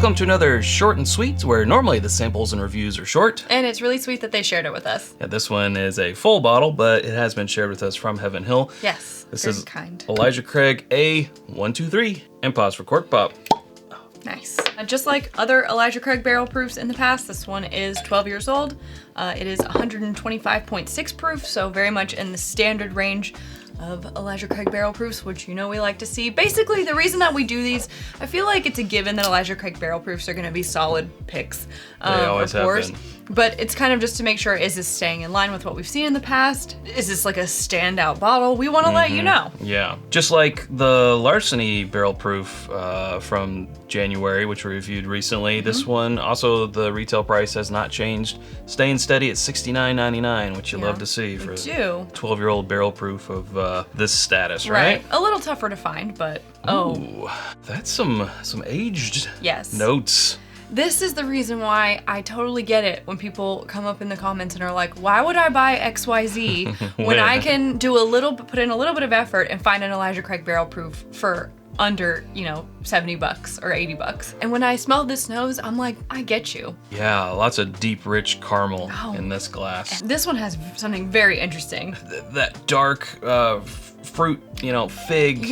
Welcome to another Short and Sweet, where normally the samples and reviews are short. And it's really sweet that they shared it with us. Yeah, this one is a full bottle, but it has been shared with us from Heaven Hill. Yes, this very is kind. Elijah Craig A123. And pause for cork pop. Nice. Just like other Elijah Craig barrel proofs in the past, this one is 12 years old. It is 125.6 proof, so very much in the standard range of Elijah Craig barrel proofs, which you know we like to see. Basically, the reason that we do these, I feel like it's a given that Elijah Craig barrel proofs are going to be solid picks. They always have been. But it's kind of just to make sure, is this staying in line with what we've seen in the past? Is this like a standout bottle? We want to let you know. Yeah, just like the Larceny barrel proof from January, which we reviewed recently. This one, also the retail price has not changed, staying steady at $69.99, which you love to see for a 12-year-old barrel proof of this status, right? A little tougher to find, but Ooh, that's some aged notes. This is the reason why I totally get it when people come up in the comments and are like, why would I buy XYZ when I can do put in a little bit of effort and find an Elijah Craig barrel proof for under, $70 or $80. And when I smelled this nose, I'm like, I get you. Yeah, lots of deep, rich caramel in this glass. And this one has something very interesting. That dark fruit, fig,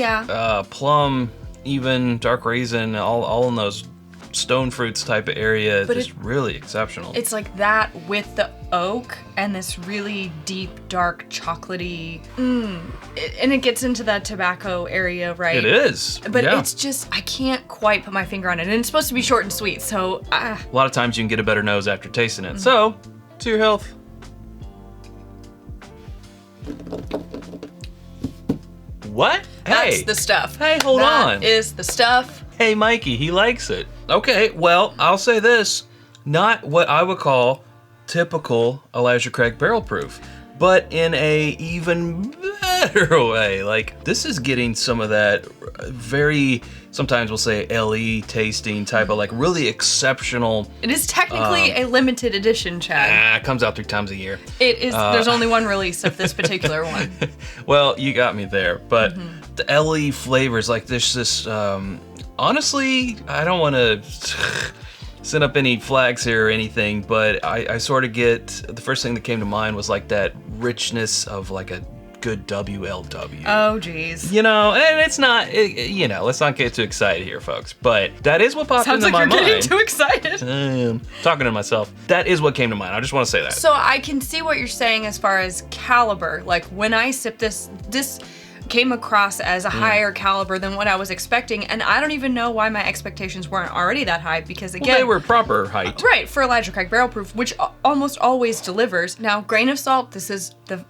plum, even dark raisin, all in those stone fruits type of area, but just really exceptional. It's like that with the oak and this really deep, dark, chocolatey, and it gets into that tobacco area, right? It is. But it's just, I can't quite put my finger on it. And it's supposed to be short and sweet, so a lot of times you can get a better nose after tasting it. So, to your health. What? That's the stuff. Hey, hold on. That is the stuff. Hey, Mikey, he likes it. Okay, well, I'll say this. Not what I would call typical Elijah Craig barrel proof, but in a even better way. Like, this is getting some of that very, sometimes we'll say LE tasting type of like really exceptional. It is technically a limited edition, Chad. It comes out 3 times a year. It is, there's only one release of this particular one. Well, you got me there, but the LE flavors, like this honestly, I don't want to send up any flags here or anything, but I sort of get, the first thing that came to mind was like that richness of like a good WLW. Oh, geez. And it's not, let's not get too excited here, folks, but that is what popped into my mind. Sounds like you're getting too excited. Talking to myself. That is what came to mind. I just want to say that. So I can see what you're saying as far as caliber. Like when I sip this came across as a higher caliber than what I was expecting, and I don't even know why my expectations weren't already that high, because again, they were proper height. Right, for Elijah Craig barrel proof, which almost always delivers. Now, grain of salt, this is the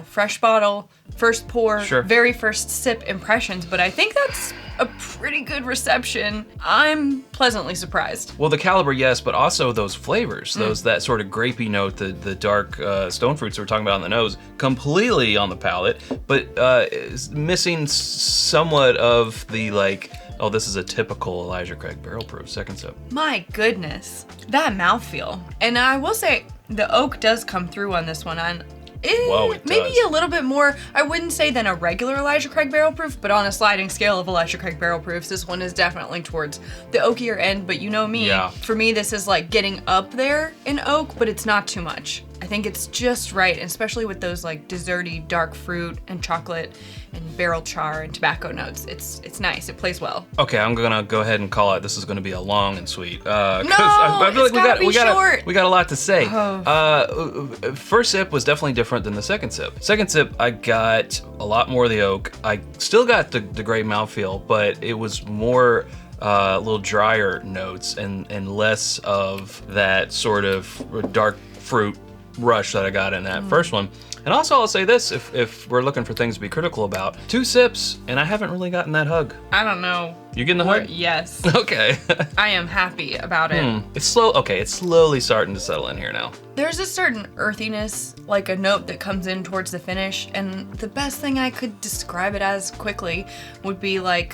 fresh bottle, first pour, very first sip impressions, but I think that's a pretty good reception. I'm pleasantly surprised. Well, the caliber, yes, but also those flavors, that sort of grapey note, the dark stone fruits that we're talking about on the nose, completely on the palate, but missing somewhat of the like, oh, this is a typical Elijah Craig barrel proof second sip. My goodness, that mouthfeel. And I will say, the oak does come through on this one. It maybe does. A little bit more, I wouldn't say than a regular Elijah Craig barrel proof, but on a sliding scale of Elijah Craig barrel proofs, this one is definitely towards the oakier end. But you know me, for me this is like getting up there in oak, but it's not too much. I think it's just right, especially with those like desserty dark fruit and chocolate and barrel char and tobacco notes. It's nice. It plays well. Okay, I'm gonna go ahead and call it. This is gonna be a long and sweet. I feel like we got a lot to say. First sip was definitely different than the second sip. Second sip, I got a lot more of the oak. I still got the great mouthfeel, but it was more a little drier notes and less of that sort of dark fruit rush that I got in that first one. And also I'll say this, if we're looking for things to be critical about, 2 sips and I haven't really gotten that hug. I don't know. You getting the hug? Yes. Okay. I am happy about it. It's slow. Okay, it's slowly starting to settle in here now. There's a certain earthiness, like a note that comes in towards the finish, and the best thing I could describe it as quickly would be like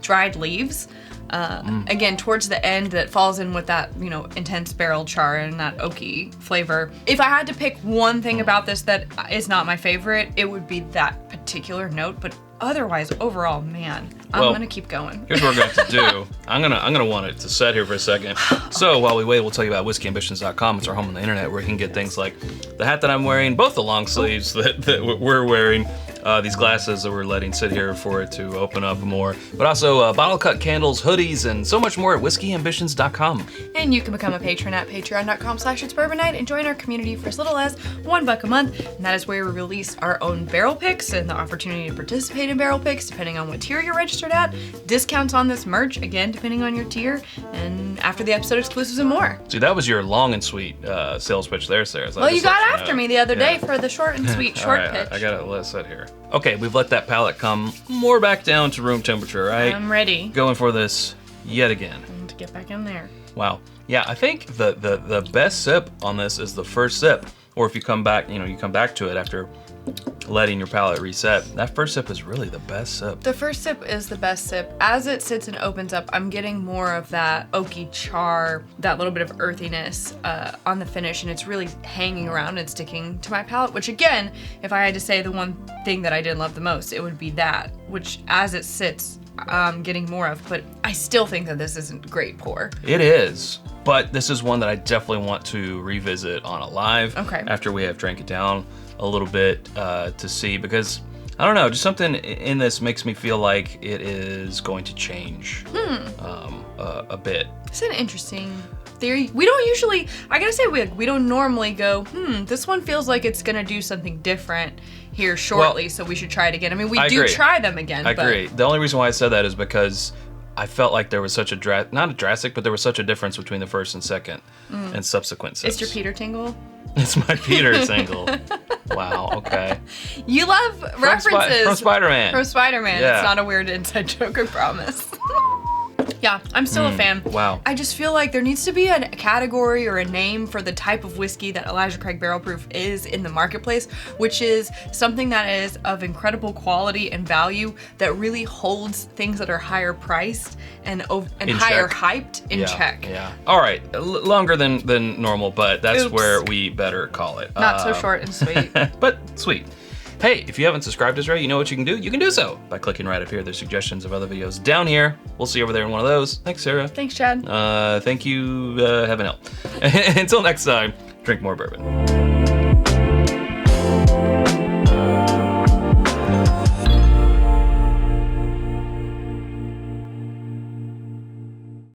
dried leaves. Again, towards the end, that falls in with that, intense barrel char and that oaky flavor. If I had to pick one thing about this that is not my favorite, it would be that particular note, but otherwise, overall, man, I'm gonna keep going. Here's what we're gonna have to do. I'm gonna want it to set here for a second. So while we wait, we'll tell you about whiskyambitions.com. It's our home on the internet where you can get things like the hat that I'm wearing, both the long sleeves that we're wearing, these glasses that we're letting sit here for it to open up more, but also bottle cut candles, hoodies, and so much more at whiskyambitions.com. And you can become a patron at patreon.com/itsbourbonnight and join our community for as little as $1 a month. And that is where we release our own barrel picks and the opportunity to participate in barrel picks depending on what tier you're registered at. Discounts on this merch, again, depending on your tier. And after the episode exclusives and more. See, that was your long and sweet sales pitch there, Sarah. So well, you got after me the other day for the short and sweet short pitch. I gotta let it sit here. Okay, we've let that palate come more back down to room temperature, right? I'm ready. Going for this yet again. To get back in there. Wow. Yeah, I think the best sip on this is the first sip. Or if you come back, you come back to it after letting your palate reset. That first sip is really the best sip. The first sip is the best sip. As it sits and opens up, I'm getting more of that oaky char, that little bit of earthiness on the finish, and it's really hanging around and sticking to my palate, which again, if I had to say the one thing that I didn't love the most, it would be that, which as it sits, I'm getting more of, but I still think that this isn't great pour. It is, but this is one that I definitely want to revisit on a live after we have drank it down a little bit to see, because I don't know, just something in this makes me feel like it is going to change a bit. It's an interesting theory. We don't usually, I gotta say, we don't normally go, this one feels like it's gonna do something different here shortly, so we should try it again. I mean, we do try them again. I agree. The only reason why I said that is because I felt like there was such a not a drastic, but there was such a difference between the first and second and subsequent sips. It's your Peter tingle? It's my Peter tingle. Wow, okay. You love references. From Spider-Man. From Spider-Man. Yeah. It's not a weird inside joke, I promise. Yeah, I'm still a fan. Wow. I just feel like there needs to be a category or a name for the type of whiskey that Elijah Craig Barrel Proof is in the marketplace, which is something that is of incredible quality and value that really holds things that are higher priced and higher hyped in check. Yeah. All right, longer than normal, but that's where we better call it. Not so short and sweet. But sweet. Hey, if you haven't subscribed to us already, you know what you can do? You can do so by clicking right up here. There's suggestions of other videos down here. We'll see you over there in one of those. Thanks, Sarah. Thanks, Chad. Thank you, Heaven Help. Until next time, drink more bourbon.